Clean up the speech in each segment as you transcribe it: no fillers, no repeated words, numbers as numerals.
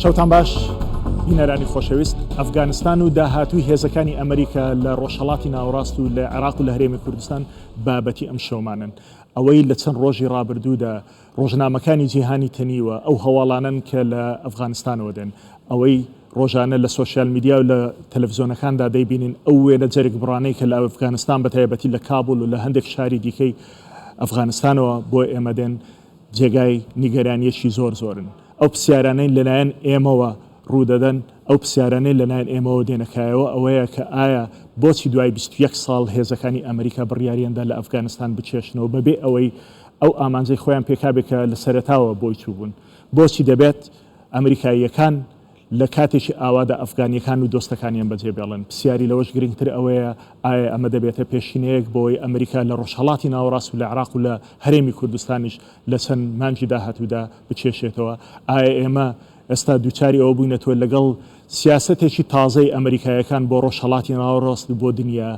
شەوتان باش بینەرانی خۆشەویست. ئەفغانستان و داهاتووی هێزەکانی ئەمریکا لە ڕۆژهەڵاتی ناوەڕاست و لە عێراق و لە هەرێمی کوردستان بابەتی ئەم شەومانن. ئەوەی لە چەند ڕۆژی ڕابردوودا ڕۆژنامەکانی جیهانی تەنیوە ئەو هەواڵانن کە لە ئەفغانستانەوە دێن، ئەوەی ڕۆژانە لە سۆسیال میدیا و لە تەلەڤیزۆنەکاندا دەیبینین ئەو وێنە جەرگ بڕانەی کە لە ئەفغانستان بەتایبەتی لە کابل و لە هەندێک شاری دیکەی ئەفغانستانەوە بۆ ئێمە دێن جێگای نیگەرانیەکی زۆرن. ئەو پرسیارانەی لەلایەن ئێمەوە ڕوودەدەن، ئەو پرسیارانەی لەلایەن ئێمەوە دێنەکایەوە ئەوەیە کە ئایا بۆچی دوای 21 ساڵ هێزەکانی ئەمریکا بڕیاریاندا لە ئەفغانستان بچێشنەوە بەبێ ئەوەی ئەو ئامانجەی خۆیان پێکابێکە لە سەرەتاوە بۆی چوو بوون، بۆچی دەبێت ئەمریکاییەکان لە کاتێکی ئاوادا ئەفغانیەکان و دۆستەکانیان بەجێ بێڵن. پرسیاری لەوەش گرنگتر ئەوەیە ئایا ئەمە دەبێتە پێشینەیەک بۆی ئەمریکا لە ڕۆژهەڵاتی ناوەڕاست و لە عێراق و لە هەرێمی کوردستانیش لە چەند مانگی داهاتوودا بچێشێتەوە. ئایا ئێمە ئێستا دووچاری ئەوە بووینەتەوە لەگەڵ سیاسەتێکی تازەی ئەمریکایەکان بۆ ڕۆژهەڵاتی ناوەڕاست بۆ دنیا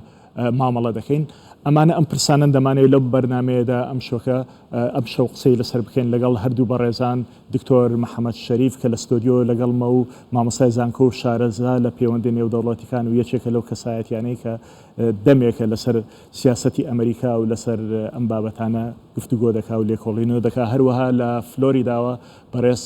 مامەڵە دەکەین؟ ئەمانە ئەم پرسانن دەمانەوێت لەم بەرنمەیەدا ئەم شۆکە ئەم شەو قسەی لەسەر بکەین لەگەڵ هەردوو بەڕێزان دکتۆر محەممەد شەریف کە لە ستۆدیۆ لەگەڵمە و مامۆستای زانکۆ و شارەزا لە پەیوەندی نێودەوڵاتیەکان و یەکێکە لەو کەسایەتیانەی کە دەمێکە لەسەر سیاسەتی ئەمریکا و لەسەر ئەم بابەتانە گفتوگۆ دەکا و لێکۆڵینەوە دەکا. هەروەها لە فلۆریداوە بەڕێز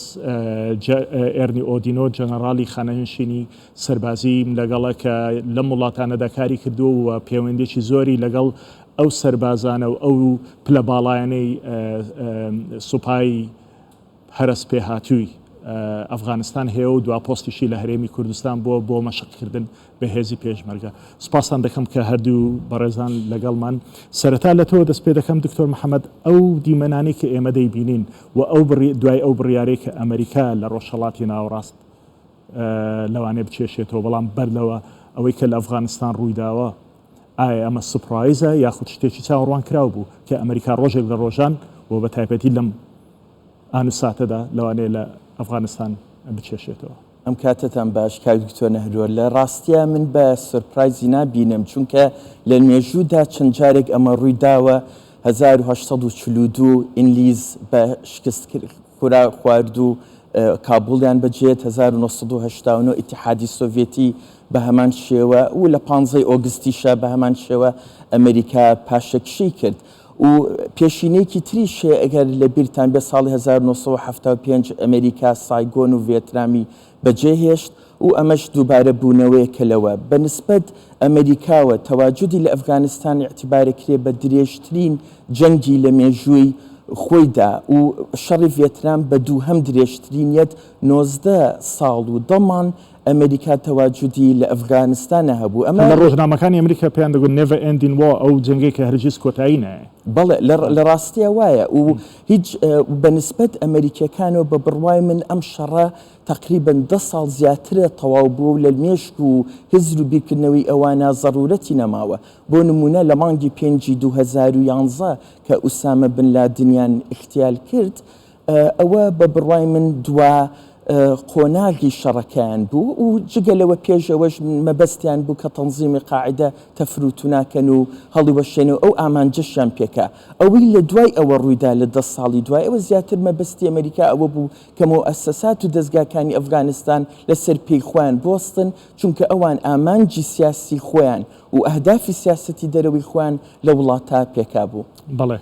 ئێرنی ئۆدینۆ جەنەڕاڵی خانەنشینی سەربازی لەگەڵە کە لەم وڵاتانەدا کاری کردووە و پەیوەندێکی زۆری لەگەڵ ئەو سەربازانە و ئەو پلە باڵایانەی سوپای هەرس پێهاتووی ئەفغانستان هەیە و دوا پۆستیشی لە هەرێمی کوردستان بۆ مەشقکردن بە هێزی پێشمەرگە. سوپاسان دەکەم کە هەردوو بەڕێزان لەگەڵمان. سەرەتا لە تۆ دەست پێ دەکەم دکتۆر محەممەد، ئەو دیمەنانەی کە ئێمە دەیبینین و ئەو دوای ئەو بڕیارەی کە ئەمریکا لە ڕۆژهەڵاتی ناوەڕاست لەوانێ بچێشێتەوە، بەڵام بەردەوە ئەوەی کە لە ئەفغانستان ڕوویداوە، ئایا ئەمە سوپڕایزە یاخود شتێکی چاوەڕوان کراو بوو کە ئەمریکا ڕۆژێک لە ڕۆژان و بە تایبەتی لەم ئانوساتەدا لەوانەیە لە ئەفغانستان بچێشێتەوە؟ ئەم کاتتان باش کاک دکتۆر نەهرۆر. لە ڕاستیە من بە سورپرایزی نبینم، چونکە لە نوێژوودا چەند جارێک ئەمە ڕوویداوە. 1942 ئینگلیز بە شکست خورد و کابوڵیان بەجێت، 1989 ئیتیحادی سۆڤێتی بە هەمان شێوە و لە 15 ئۆگستیشە بە هەمان شێوە ئەمریکا پاشەکشی کرد. و پێشینەیەکی تریشێ ئەگەر لە بیرتان بێ ساڵی 1975 ئەمریکا سایگۆن و ڤێتنامی بەجێهێشت و ئەمەش دووبارە بوونەوەیەکە لەوە. بەنسبەت ئەمریکاوە تەواجودی لە ئەفغانستان اعتیبارەکرێ بە درێژترین جەنگی لە مێژووی خۆیدا و شەڕی ڤێتنام بە دووهەم درێژترینیەت 19 ساڵ و دەمان ئەمریکا تەواجودی لە ئەفغانستانە هەبوو. ئەمە لە ڕۆژنامەکانی ئەمریکا پێیان دەگوت never ending war، ئەو جەنگێک کە هەرگیز کۆتایی نایە. بەڵێ لە ڕاستیە وایە و هیچ بەنسبەت ئەمریکەکانەوە بە بڕوای من ئەم شەڕە تقریبا 10 ساڵ زیاترە تەواو بوو لە مێشک و هزر و بیرکردنەوەی ئەوانە ضرورەتی نەماوە. بۆ نمونە لە مانگی 5 2011 کە ئوسامە بن لادنیان اختیال کرد، ئەوە بە بڕوای من دوا قۆناغی شەڕەکەیان بوو و جگەلەوە پێشەوەش مەبەستیان بوو کە تەنزیمی قاعدە تەفروت و ناکەن و هەڵی وەشێنەوە ئەو ئامانجەشیان پێکە. ئەوەی لە دوای ئەوە ڕوویدا لە 10 ساڵی دوای ئەوە زیاتر مەبەستی ئەمریکا ئەوە بوو کە مؤسسات و دەستگاکانی ئەفغانستان لەسەر پێی خۆیان بۆستن، چونکە ئەوان ئامانجی سیاسی خۆیان و ئەهدافی سیاسەتی دەرەوەی خۆیان لە وڵاتە پێکا بوو. بەڵێ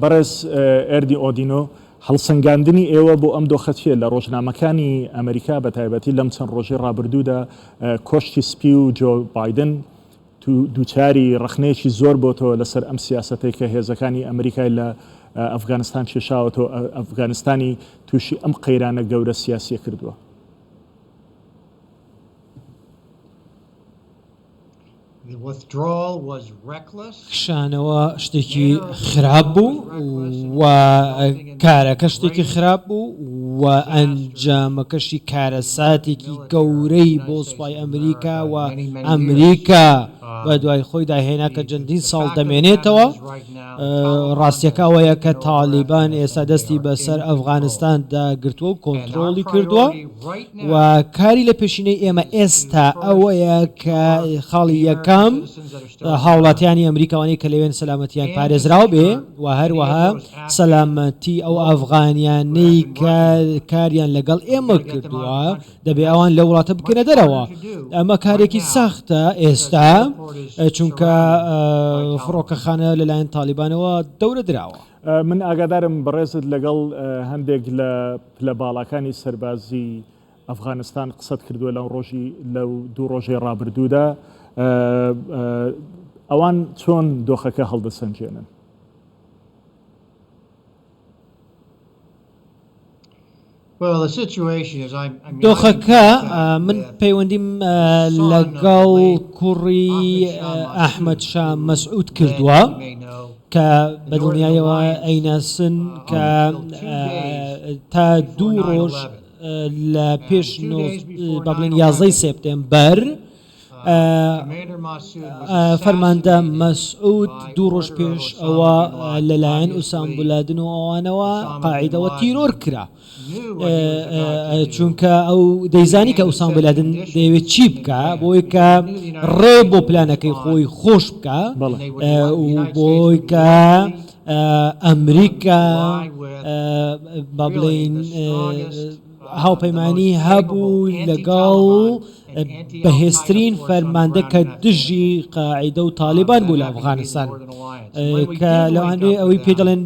بەڕێز ئێردی ئۆدینۆ، هەڵسەنگاندنی ئێوە بۆ ئەم دۆخەتیە لە ڕۆژنامەکانی ئەمریکا بە تایبەتی لەم چەند ڕۆژی ڕابردوودا کۆشتی سپی و جۆ بایدن دووچاری ڕخنەیەکی زۆر بۆتەوە لەسەر ئەم سیاسەتەی کە هێزەکانی ئەمریکای لە ئەفغانستان کێشاوەتەوە، ئەفغانستانی تووشی ئەم قەیرانە گەورە سیاسیە کردووە. خشانەوە شتێکی خراپ بوو و کارەکە شتێکی خراپ بوو و ئەنجامەکەشی کارەساتێکی گەورەی بۆ سوپای ئەمریکا و ئەمریکا بە دوای خۆی داهێنا کە چەندین ساڵ دەمێنێتەوە. ڕاستیەکە ئەوەیە کە تالیبان ئێستا دەستی بەسەر ئەفغانستان داگرتووە و کۆنتترۆلی کردووە و کاری لە پێشینەی ئێمە ئێستا ئەوەیە کە خاڵی یەکەم هاوڵاتیانی ئەمریکاوانی کە لەوێن سەلامەتیان پارێزراو بێ و هەروەها سەلامەتی ئەو ئەفغانیانەی کە کاریان لەگەڵ ئێمە کردووە دەبێ ئەوان لە وڵاتە بکەنە دەرەوە ئەمە کارێکی ساختە ئێستا چونکە فڕۆکەخانە لەلایەن تالیبانەوە دەورە دراوە. من ئاگادارم بەڕێزت لەگەڵ هەندێک لە باڵەکانی سەربازی ئەفغانستان قسەت کردووە لەو دوو ڕۆژەی ڕابردوودا ئەوان چۆن دۆخەکە هەڵدەسەنجێنن؟ دۆخەکە من پەیوەندیم لەگەڵ کوڕی ئەحمەد شاه مەسعود کردووە کە بە دڵنیایەوە ئەیناسن کە تا دوو ڕۆژ لە پێش با بڵێن 11 سپتێمبەر فەرماندە مەسعود دوو ڕۆژ پێش ئەوە لەلایەن ئوسام بولادن و ئەوانەوە قاعیدەوە تیرۆر کرا چونکە ئەو دەیزانی کە ئوسام بولادن دەیەوێت چی بکە بۆی کە ڕێ بۆ پلانەکەی خۆی خۆش بکە بۆی کە ئەمریکا با بڵێن هاوپەیمانی هەبوو لەگەڵ بەهێزترین فەرماندە کە دژی قاعیدە و تالیبان بوو لە ئەفغانستان کە لەوانەیە ئەوەی پێ دەڵێن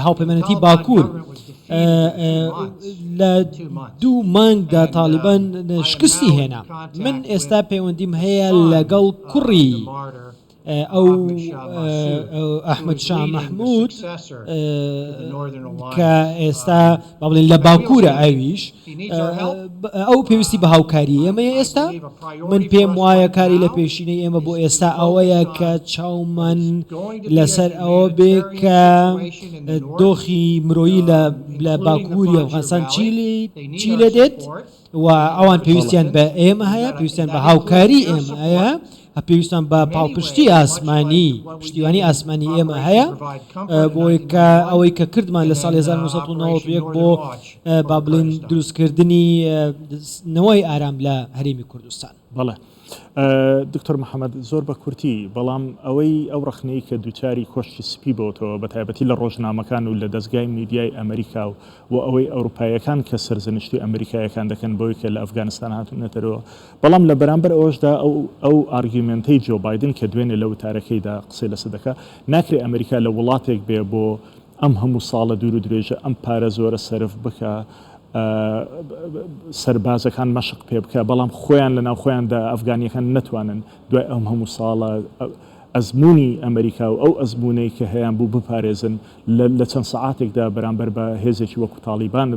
هاوپەیمانەتی باکوور لە دوو مانگدا تالیبان شکستی هێنا. من ئێستا پەیوەندیم هەیە لەگەڵ کوڕی ئەو ئەحمەد شاه مەحموود کە ئێستا با بڵێن لە باکوورە ئەویش ئەو پێویستی بە هاوکاری ئێمە ئێستا من پێم وایە کاری لە پێشینەی ئێمە بۆ ئێستا ئەوەیە کە چاومان لەسەر ئەوە بێ کە دۆخی مرۆیی لە باکووری ئەفغانستان چی لێ دێت و ئەوان پێویستیان بە ئێمە هەیە پێویستیان بە هاوکاری ئێمە هەیە پێویستان بە پاڵپشتی ئاسمانی پشتیوانی ئاسمانی ئێمە هەیە بۆی کە ئەوەی کە کردمان لە ساڵی 1991 بۆ با بڵێن دروستکردنی نەوەی ئارام لە هەرێمی کوردستان. بەڵێ دکتۆر محەممەد زۆر بە کورتی بەڵام ئەو ڕخنەی کە دووچاری کۆشتی سپی بۆتەوە بە تایبەتی لە ڕۆژنامەکان و لە دەستگای میدیای ئەمریکا و ئەوەی ئەوروپایەکان کە سەرزنشتی ئەمریکایەکان دەکەن بۆی کە لە ئەفغانستان هاتوونەتەرەوە بەڵام لە بەرامبەر ئەوەشدا ئەو ئارگیومنتەی جۆ بایدن کە دوێنێ لە وتارەکەیدا قسەی لەسەر دەکە ناکرێ ئەمریکا لە وڵاتێک بێ بۆ ئەم هەموو ساڵە دوور و درێژە ئەم پارە زۆرە سەرف بکە سەربازەکان مەشق پێ بکە بەڵام خۆیان لە ناو خۆیاندا ئەفغانیەکان نەتوانن دوای ئەم هەموو ساڵە ئەزمموی ئەمریکا و ئەو ئەزممونەی کە هەیەیان بوو بپارێزن لە چەند سعاتێکدا بەرامبەر بە هێزێکی وەکو تالیبان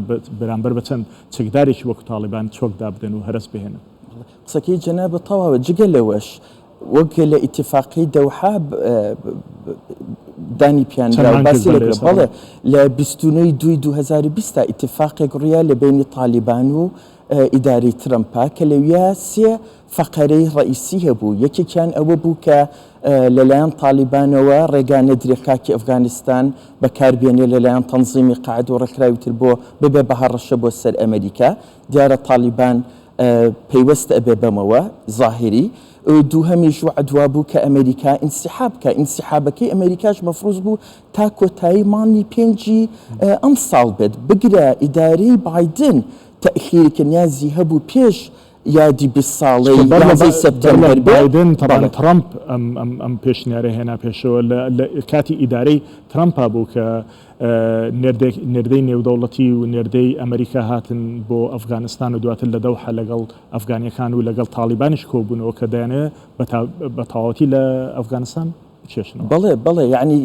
بەرامبەر بە چەند چەکدارێکی وەکو تالیبان چۆکدا بدەن و هەرس بهێنن. قسەکەی جەنابە تەواوە جگە لەوەش وەک لە ئیتیفاقی دەوحا دانی پیانرا باسی لەکرا بەڵێ لە 2022 ئیتیفاقێک ڕوویە لە بینی تالیبان و ئیداری ترەمپا کە لەویە سێ فەقەرەی ڕئیسی هەبوو یەکێکیان ئەوە بوو کە لەلایەن تالیبانەوە ڕێگانە درێخاکی ئەفغانستان بەکاربێنێ لەلایەن تەنزیمی قاعد و ڕێکراویتر بۆ ببێ بە هەڕەشە بۆ سەر ئەمریکا دیارە تالیبان پەیوەستە ئەبێ بەمەوە ظاهری دووهەمیش وعدوا بوو کە ئەمریکا ئینسیحاب کە ئینسیحابەکەی ئەمریکاش مەفروض بوو تا کۆتایی مانگی پێنجی ئەم ساڵ بێت بگرە ئیدارەی بایدن تەخیرکە نیازی هەبوو پێش یادی 20 ساڵەی سپتەمبەر بایدن ترامپ ئەم پێشنیارە هێنا پێشەوە لە کاتی ئیدارەی ترامپا بوو کە نێردەی نێودەوڵەتی و نێردەی ئەمریکا هاتن بۆ ئەفغانستان و دواتر لە دەوحە لەگەڵ ئەفغانیەکان و لەگەڵ تالیبانیش کۆبوونەوە کە دەیانێت بە تەواوەتی لە ئەفغانستان بچێشنەوە. بەڵێ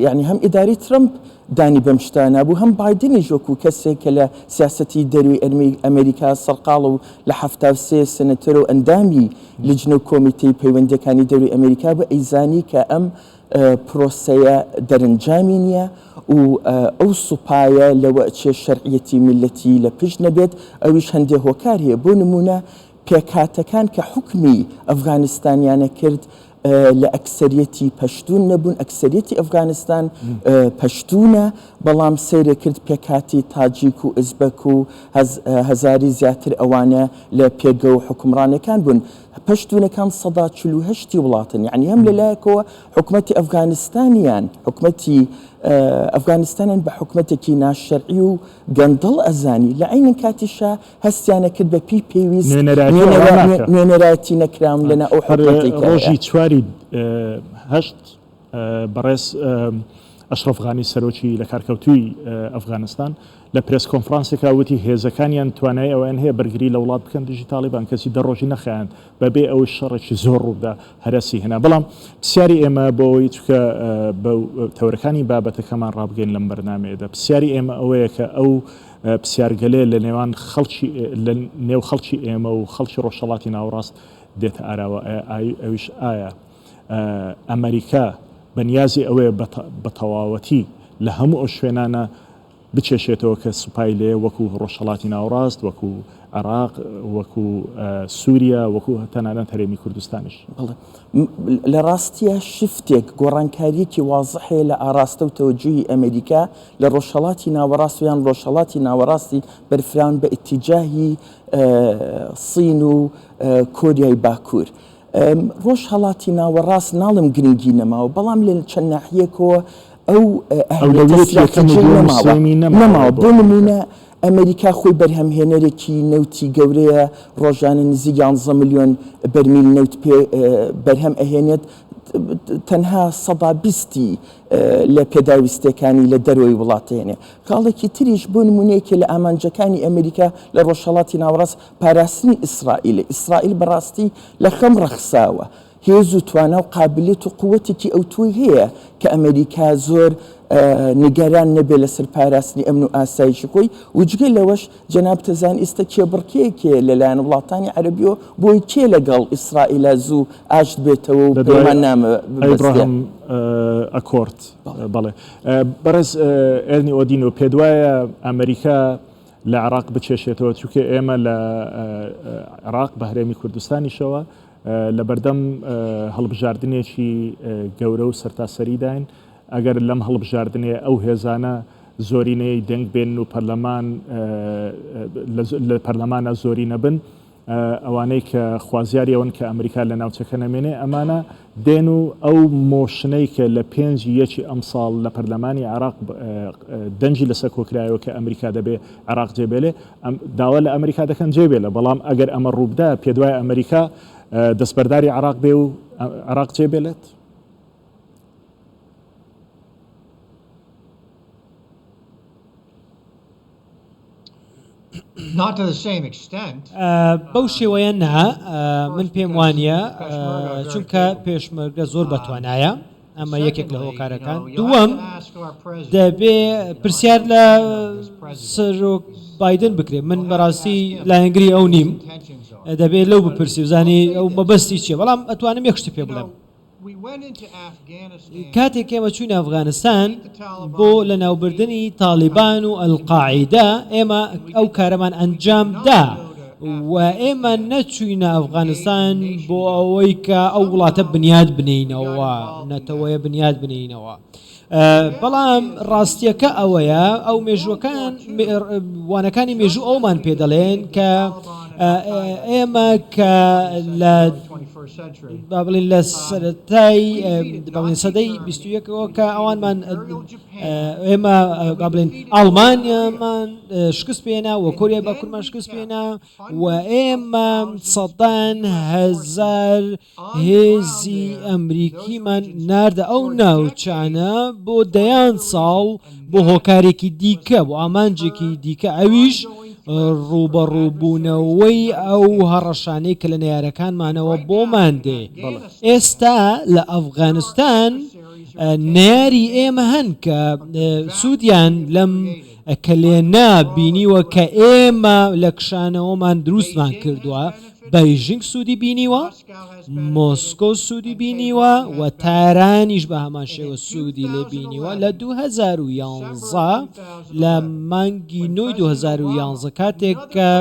یعنی هەم ئیداری ترامپ دانی بەم شتانە بوو هەم بایدنیش وەکو کەسێک کە لە سیاسەتی دەروی ئەمریکا سەرقاڵ و لە 73 سنەتەر و ئەندامی لجنە و کۆمیتەی پەیوەندەکانی دەروی ئەمریکا بە ئەیزانی کە ئەم پرۆسەیە دەرەنجامی نییە و ئەو سوپایە لەوە چێ شەرعیەتی میلەتی لە پشت نەبێت ئەویش هەندێک هۆکار هەیە بۆ نمونە پێکاتەکان کە حکمی ئەفغانستانیانە کرد لە ئەکسەریەتی پەشتون نەبوون ئەکسەریەتی ئەفغانستان پەشتونە بەڵام سەیرە کرد پێکاتی تاجیک و ئزبەک و هەزاری زیاتر ئەوانە لە پێگە و حکومڕانەکان بوون پشتونەکان ١48 وڵاتن یعنی هەم لەلایەکەوە حکوومەتی ئەفغانستانیان حکوومەتی ئەفغانستانیان بە حکوومەتێکی ناشەرعی و گەندڵ ئەزانی لە عینەن کاتیشە هەستیانە کرد بە پی پێویست نوێنەرایەتی نەکراون لەنا ئەو ڕۆژی چواری هەشت بەڕێز ئەشرەف غانی سەرۆکی لە کارکەوتووی ئەفغانستان لە پرس کۆنفرانسێکا وتی هێزەکانیان توانای ئەویان هەیە بەرگری لە وڵات بکەن دژی تاالبان کەسی دەڕۆژی نەخیان بەبێ ئەوەی شەڕێکی زۆر ڕوودا هەرسی هێنا بەڵام پرسیاری ئێمە بۆەوەی چکە بە تەورەکانی بابەتەکەمان ڕابگەین لەم بەرنامەیەدا پرسیاری ئێمە ئەوەیە کە ئەو پرسیارگەلێ لە نێوان لە نێو خەڵکی ئێمە و خەڵکی ڕۆژهەڵاتی ناوەڕاست دێتە ئاراوە ئەویش ئایا ئەمریکا بەنیازی ئەوەیە بە تەواوەتی لە هەموو ئەو شوێنانە بچێشێتەوە کە سوپای لێ وەکو ڕۆژهەڵاتی ناوەڕاست وەکو عێراق وەکو سووریا وەکو تەنانەت هەرێمی کوردستانیش لە ڕاستیە شفتێک گۆڕانکاریەکی وازحەیە لە ئاراستە و تەوەجوهی ئەمریکا لە ڕۆژهەڵاتی ناوەڕاست و یان ڕۆژهەڵاتی ناوەڕاستی بەرفراون بە ئیتیجاهی سین و کۆریای باکوور ڕۆژهەڵاتی ناوەڕاست ناڵم گرنگی نەماوە بەڵام لە چەند ناحیەکەوە ئەو نەماوە بۆ نمونە ئەمریکا خۆی بەرهەمهێنەرێکی نەوتی گەورەیە ڕۆژانە نزیک 11 ملیۆن بەرمیل نەوت بەرهەم ئەهێنێت تەنها 120 لە پێداویستەکانی لە دەرەوەی وڵاتێنێ خاڵێکی تریش بۆ نمونەیەکی لە ئامانجەکانی ئەمریکا لە ڕۆژهەڵاتی ناوەڕاست پاراستنی ئیسرائیل بەڕاستی لە خەم ڕەخساوە هێز و توانە و قابلیت و قووەتێکی ئەوتوی هەیە کە ئەمریکا زۆر نیگەران نەبێ لەسەر پاراستنی ئەمن و ئاسایشی خۆی وجگە لەوەش جەناب تەزان ئێستا کێبڕکەیەکێ لەلایەن وڵاتانی عەرەبیەوە بۆی کێ لەگەڵ ئیسرائیلە زوو ئاشت بێتەوە و پەیمان نامە ئەکۆرد بەڵێ بەڕێز ئێرنی ئۆدین و پێدوایە ئەمریکا لە عێراق بچێشێتەوە چونکە ئێمە لە عێراق بە هەرێمی کوردستانیشەوە لە بەردەم هەڵبژاردنێکی گەورە و سەرتاسەریداین ئەگەر لەم هەڵبژاردنێ ئەو هێزانە زۆرینەی دەنگ بێن و لە پەرلەمانە زۆری نەبن ئەوانەی کە خوازیاری ئەوەن کە ئەمریکا لە ناوچەکە نەمێنێ ئەمانە دێن و ئەو مۆشنەی کە لە 5 ئەم ساڵ لە پەرلەمانی عێراق دەنجی لەسەر کۆکرایەوە کە ئەمریکا دەبێ عێراق جێبێلێ داوا لە ئەمریکا دەکەن جێبێلە بەڵام ئەگەر ئەمە ڕووبدا پێدوای ئەمریکا دەستبەرداری عێراق بێ و عێراق جێبێلێت بەو شێوەیە نا من پێم وانە چونکە پێشمەرگە زۆر بەتوانایە ئەمە یەکێک لە هۆکارەکان دووەم دەبێ پرسیار لە سەرۆک بایدن بکرێت من بەڕاستی لایەنگری ئەو نیم دەبێت لەو بپرسی وزانی ئەو مەبەستی چیە بەڵام ئەتوانم یەک شتی پێ بڵێم کاتێک ئێمە چوین ئەفغانستان بۆ لە ناوبردنی تالیبان و ئەلقاعیدا ئێمە ئەو کارەمان ئەنجامدا و ئێمە نەچوینە ئەفغانستان بۆ ئەوەی کە ئەو وڵاتە بنیاد بنینەوە نەتەوەیە بنیاد بنینەوە بەڵام ڕاستیەکە ئەوەیە ئەو مێژوەکان وانەکانی مێژوو ئەومان پێ دەڵێن کە ئێمە کە لە بڵین لە سەرەتای سەدەی 21ەوە کە ئەوانمان ئێمە بڵین ئەڵمانیامان شکست پێێنا و کۆریای باکوورمان شکست پێێنا و ئێمە 100,000 هێزی ئەمریکیمان ناردە ئەو ناوچانە بۆ دەیان ساڵ بۆ هۆکارێکی دیکە بۆ ئامانجێکی دیکە ئەویش ڕوبەڕووبوونەوەی ئەو هەڕەشانەی کە لە نەیارەکانمانەوە بۆمان دێ ئێستا لە ئەفغانستان ناری ئێمە هەن کە سوودیان لەم کە لێنا بینیوە کە ئێمە لە کشانەوەمان دروستمان کردووە بەیژنگ سوودی بینیوە مۆسکۆ سوودی بینیوە و تارانیش بە هەمان شێوە سوودی لێ بینیوە لە 2011 لە مانگی 9 2011 کاتێک کە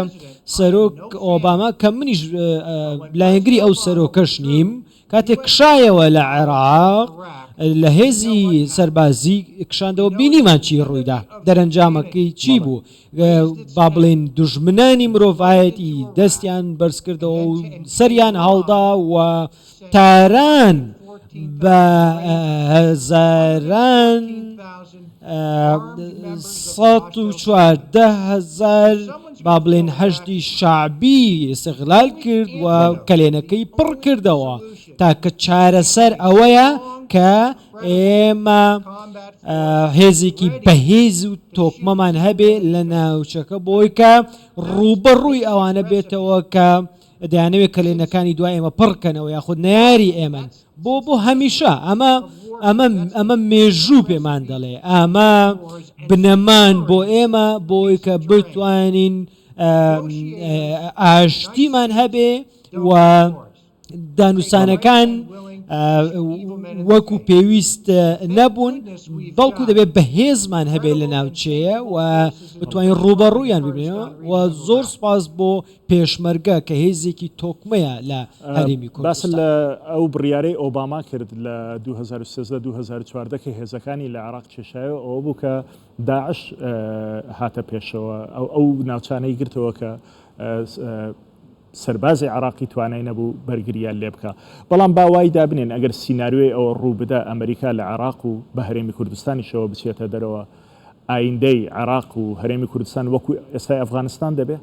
سەرۆک ئۆباما کە منیش لایەنگری ئەو سەرۆکەش نیم کاتێک کشایەوە لە عێراق لە هێزی سەربازی کشاندەوە بینیمان چی ڕوویدا دەرەنجامەکەی چی بوو با بڵێن دوژمنانی مرۆڤایەتی دەستیان بەرز کردەوە و سەریان هەڵدا و تاران بە هەزاران 114,000 با بڵێن هەشتی شعبی استغلال کرد و کلێنەکەی پڕ کردەوە تاکە چارەسەر ئەوەیە کە ئێمە هێزێکی بەهێز و تۆکمەمان هەبێ لە ناوچەکە بۆی کە ڕوبەڕووی ئەوانە بێتەوە کە دەیانەوێت کلێنەکانی دوای ئێمە پڕکەنەوە یاخود ناری ئێمن بۆ هەمیشە ئەمە مێژوو پێمان دەڵێ ئەمە بنەمان بۆ ئێمە بۆی کە بتوانین ئاشتیمان هەبێ و دانوسانەکان وەکو پێویست نەبوون بەڵکو دەبێت بەهێزمان هەبێت لە ناوچەیە و بتوانین ڕوبەڕوویان ببینەوە و زۆر سپاس بۆ پێشمەرگە کە هێزێکی تۆکمەیە لە هەرێمی کوردستان. باس لە ئەو بڕیارەی ئۆباما کرد لە 2013-2014 کە هێزەکانی لە عێراق کێشایەوە ئەوە بوو کە داعش هاتە پێشەوە ئەو ناوچانەی گرتەوە کە سەربازی عراقی توانای نەبوو بەرگریان لێ بکە بەڵام باوای دابنێن ئەگەر سیناریۆی ئەوە ڕوو بدە ئەمریکا لە عێراق و بە هەرێمی کوردستانیشەوە بچێتە دەرەوە ئایندەی عێراق و هەرێمی کوردستان وەکو ئێستای ئەفغانستان دەبێ؟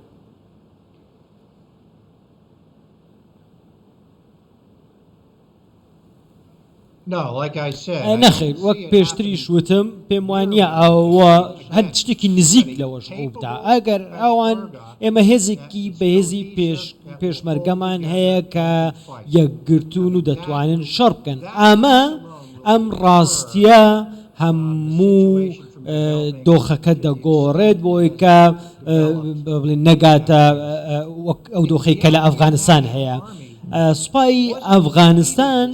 نەخێر وەک پێشتریش وتم پێم وانە ئەوە هەر شتێکی نزیک لەوەش ڕووبدا ئەگەر ئەوان ئێمە هێزێکی بەهێزی پێشمەرگەمان هەیە کە یەکگرتوون و دەتوانن شەڕ بکەن ئەم ڕاستیە هەموو دۆخەکە دەگۆڕێت بۆی کە بڵێن نەگاتە ئەو دۆخەی کە لە ئەفغانستان هەیە سوپای ئەفغانستان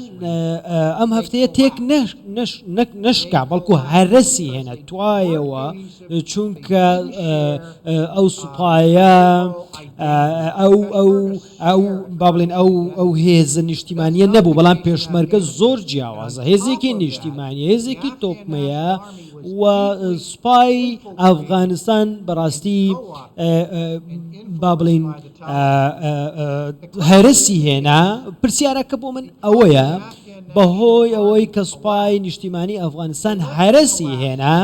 ئەم هەفتەیە تێک نشکا بەڵکو هەرەسی هێنە توایەوە چونکە ئەو سوپایە ئەو با بڵێن ئەو هێزە نیشتیمانیە نەبوو بەڵام پێشمەرگە زۆر جیاوازە هێزێکی نیشتیمانی هێزێکی تۆکمەیە و سوپای ئەفغانستان بەڕاستی با بڵێن هەرەسی هێنا پرسیارەکە بۆ من ئەوەیە بەهۆی ئەوەی کە سوپای نیشتیمانی ئەفغانستان هەرەسی هێنا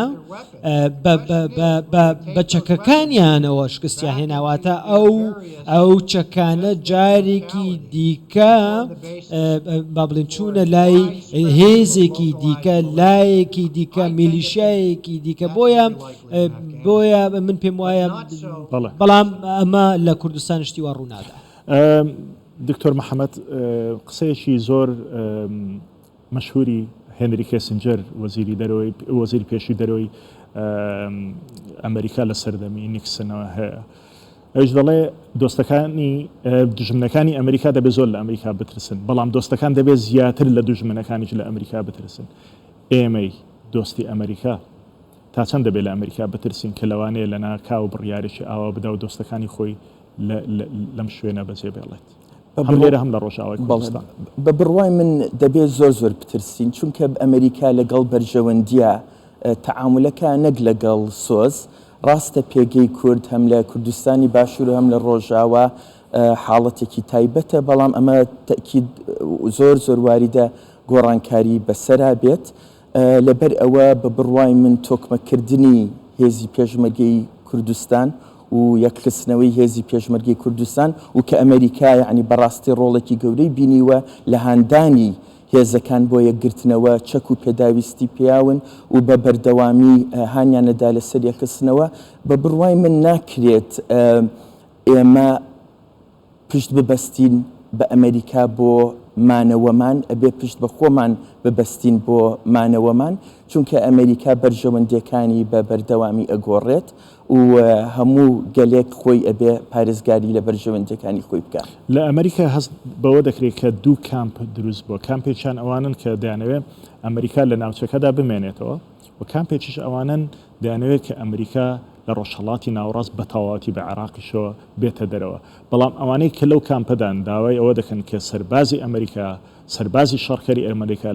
بە چەکەکانیانەوە شکستیان هێناواتە ئەو چەکانە جارێکی دیکە با بڵێن چوونە لای هێزێکی دیکە لایەکی دیکە میلیشایەکی دیکە بۆیە من پێم وایە بەڵام ئەمە لە کوردستان شتی وا ڕوونادا. دکتۆر محەممەد قسەیەکی زۆر مەشهوری هێنری کێسنجەر وەزیری پێشی دەرەوەی ئەمریکا لە سەردەمی نیکسنەوە هەیە ئەوش دەڵێ دۆستەکانی دژمنەکانی ئەمریکا دەبێت زۆر لە ئەمریکا بترسن بەڵام دۆستەکان دەبێت زیاتر لە دژمنەکانیش لە ئەمریکا بترسن ئێمەی دۆستی ئەمریکا تا چەند دەبێت لە ئەمریکا بترسین کە لەوانەیە لە ناکا و بڕیارێکی ئاوا بدە و دۆستەکانی خۆی لەم شوێنە بەجێ بێڵێت هەم لێرە هەم لە ڕۆژاوای کوردستان بە بڕوای من دەبێت زۆر بترسین چونکە ئەمریکا لەگەڵ بەرژەوەندیە تەعاملەکە نەک لەگەڵ سۆز ڕاستە پێگەی کورد هەم لە کوردستانی باشوور هەم لە ڕۆژاوا حاڵەتێکی تایبەتە بەڵام ئەمە تەکید زۆر واریدە گۆڕانکاری بەسەرا بێت لەبەر ئەوە بە بڕوای من تۆکمەکردنی هێزی پێشمەرگەی کوردستان و یەکخستنەوەی هێزی پێشمەرگەی کوردستان و کە ئەمریکا یعنی بەڕاستی ڕۆڵێکی گەورەی بینیوە لە هاندانی هێزەکان بۆ یەکگرتنەوە چەک و پێداویستی پیاون و بە بەردەوامی هانیانەدا لەسەر یەکخستنەوە بە بڕوای من ناکرێت ئێمە پشت ببەستین بە ئەمریکا بۆ مانەوەمان ئەبێ پشت بە خۆمان ببەستین بۆ مانەوەمان چونکە ئەمریکا بەرژەوەندەکانی بە بەردەوامی ئەگۆڕێت و هەموو گەلێک خۆی ئەبێ پارێزگاری لە بەرژەوەندەکانی خۆی بکە. لە ئەمریکا هەست بەوە دەکرێت کە دوو کامپ دروست بۆ کامپێکیان ئەوانن کە دەیانەوێت ئەمریکا لە ناوچەکەدا بمێنێتەوە و کامپێکیش ئەوانن دەیانەوێت کە ئەمریکا لە ڕۆژهەڵاتی ناوەڕاست بە تەواوەتی بە عێراقیشەوە بێتە دەرەوە بەڵام ئەوانەی کە لەو کامپەدان داوای ئەوە دەکەن کە سەربازی ئەمریکا سەربازی شەڕکەری ئەمریکا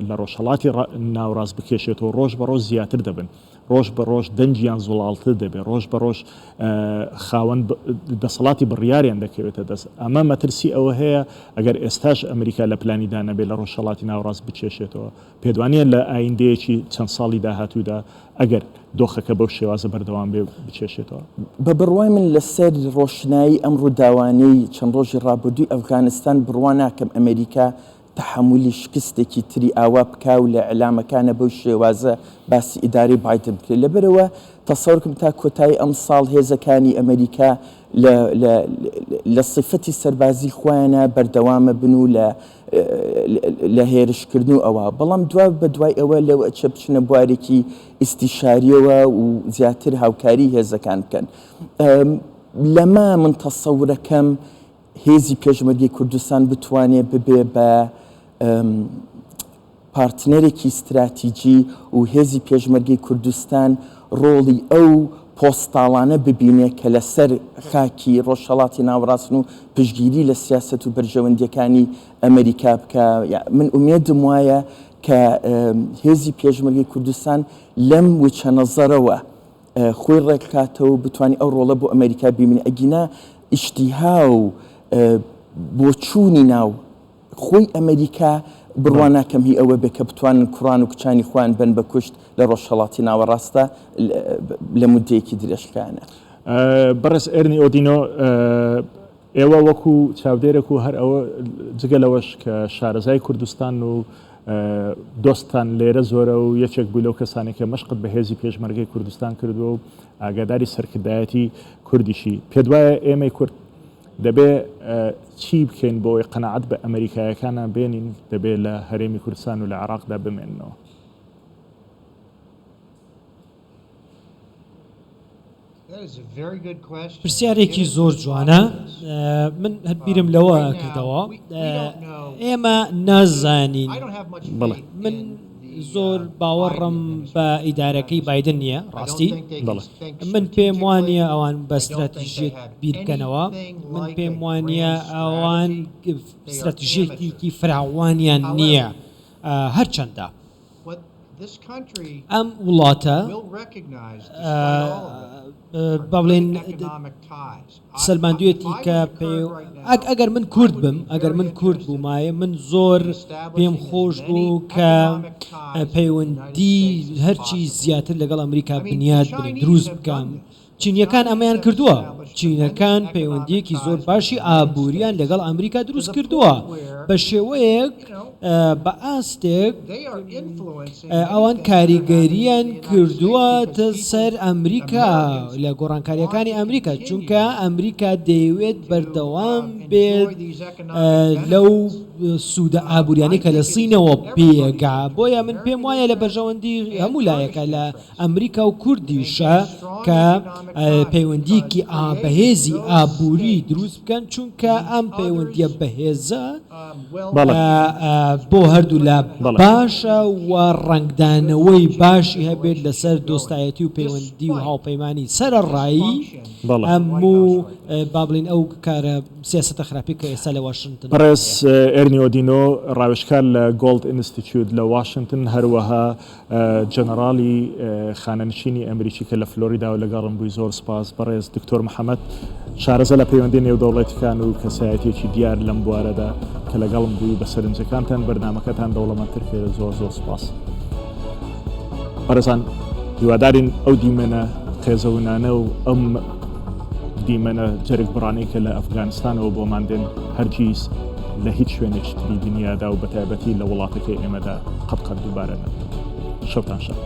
لە ڕۆژهەڵاتی ناوەڕاست بکێشێتەوە ڕۆژ بە ڕۆژ زیاتر دەبن ڕۆژ بە ڕۆژ دەنجیان زوڵالتر دەبێت ڕۆژ بە ڕۆژ خاوەن دەسەڵاتی بڕیاریان دەکەوێتە دەست ئەمە مەترسی ئەوە هەیە ئەگەر ئێستاش ئەمریکا لە پلانیدا نەبێت لە ڕۆژهەڵاتی ناوەڕاست بچێشێتەوە پێدوانیە لە ئایندەیەکی چەند ساڵی داهاتوودا ئەگەر دۆخەکە بەو شێوازە بەردەوام بێ بچێشێتەوە بە بڕوای من لەسەر ڕۆشنایی ئەمڕۆ داوانەی چەند ڕۆژی ڕابردووی ئەفغانستان بڕوان ناکەم ئەمریکا تحملی شکستێکی تری ئاوا بکا و لە ئەلامەکانە بەو شێوازە باسی ئیداری بایدن بکرێت لەبەرەوە تەسەورکم تا کۆتایی ئەم ساڵ هێزەکانی ئەمریکا لە صفەتی سەربازی خۆیانە بەردەوامە بن و لە هێرشکردن و ئەوە بەڵام بە دوای ئەوە لەو ئەچە بچنە بوارێکی ئیسیشاریەوە و زیاتر هاوکاری هێزەکان بکەن لەما من تەسەورەکەم هێزی پێشمەرگەی کوردستان بتوانێت ببێ بە پارتنەرێکی استراتیجی و هێزی پێشمەرگەی کوردستان ڕۆڵی ئەو پۆستاڵانە ببینێ کە لەسەر خاکی ڕۆژهەڵاتی ناوەڕاستن و پشتگیری لە سیاست و بەرژەوەندیەکانی ئەمریکا بکە من ئومێدم وایە کە هێزی پێشمەرگەی کوردستان لەم وچە نەزەرەوە خۆی ڕێککاتەوە بتوانێت ئەو ڕۆڵە بۆ ئەمریکا ببینێ ئەگینا ئیشتیها و بۆ چوونی ناو خۆی ئەمریکا بڕوان ناکەم هی ئەوە بێ کە بتوانن کوڕان و کچانی خۆیان بن بە کوشت لە ڕۆژهەڵاتی ناوەڕاستە لە مودەیەکی درێژکانە بەڕێز ئێرنی ئۆدینۆ ئێوە وەکو چاودێرێک و هەر ئەوە جگەلەوەش کە شارەزای کوردستان و دۆستان لێرە زۆرە و یەکێک بوو لەو کەسانی کە مەشقت بە هێزی پێشمەرگەی کوردستان کردووە و ئاگاداری سەرکردایەتی کوردیشی پێت وایە ئێمەی کورد دەبێ چی بکەین بۆی قەنەعەت بە ئەمریکایەکانە بێنین دەبێت لە هەرێمی کوردستان و لە عێراقدا بمێننەوە پرسیارێکی زۆر جوانە من هەربیرم لەوە کردەوە ئێمە نازانین من زۆر باوەڕم بە ئیدارەکەی بایدن نییە ڕاستی من پێم وانە ئەوان بە استراتیژیەک بیرکەنەوە من پێم وانە ئەوان استراتیژیەکی فراوانیان نییە هەرچەندە ئەم وڵاتە بڵێن سەرماندوێتی کە ئەگەر من کورد بم ئەگەر من کورد بوومایە من زۆر پێم خۆش بوو کە پەیوەندی هەرچی زیاتر لەگەڵ ئەمریکا بنیاد بن دروست بکەم چینیەکان ئەمەیان کردووە چینەکان پەیوەندیەکی زۆر باشی ئابووریان لەگەڵ ئەمریکا دروست کردووە بە شێوەیەک بە ئاستێک ئەوان کاریگەریان کردووە سەر ئەمریکا لە گۆڕانکاریەکانی ئەمریکا چونکە ئەمریکا دەیەوێت بەردەوام بێت لەو سوودە ئابووریانی کە لە سینەوە پێگا بۆیە من پێم وایە لە بەرژەوەندی هەموو لایەکە لە ئەمریکا و کوردیشە کە پەیوەندیکی بەهێزی ئابووری دروست بکەن چونکە ئەم پەیوەندیە بەهێزە بۆ هەردوو لە باشە و ڕنگدانەوەی باشی هەبێت لەسەر دۆستایەتی و پەیوەندی و هاوپەیمانی سەرەڕایی هەموو با بڵین ئەو کارە سیاسەتە خراپی کە ئێستا لە واشنگتن بەڕێز ئێرنی ئۆدینۆ ڕاوێژکار لە گۆڵد ئینستیتیوت لە واشنگتن هەروەها جەنەراڵی خانەنشینی ئەمریکی کە لە فلۆریدا و لەگەڵم بووی زۆر سپاس بەڕێز دکتۆر محەممەد شارەزە لە پەیوەندی نێودەوڵەتیەکان و کەسایەتێکی دیار لەم بوارەدا کە لەگەڵم بووی بە سەرنجەکانتان بەرنامەکەتان دەوڵەمەندتر کرد زۆر زۆر سپاس بەڕێزان هیوادارین ئەو دیمەنە خێزەونانە و ئەم دیمەنە جەرگ بڕانەی کە لە ئەفغانستانەوە بۆمان دێن هەرگیز لە هیچ شوێنێکی تری دنیادا و بەتایبەتی لە وڵاتەکەی ئێمەدا قەت دووبارە نەبێت شەوتان شەد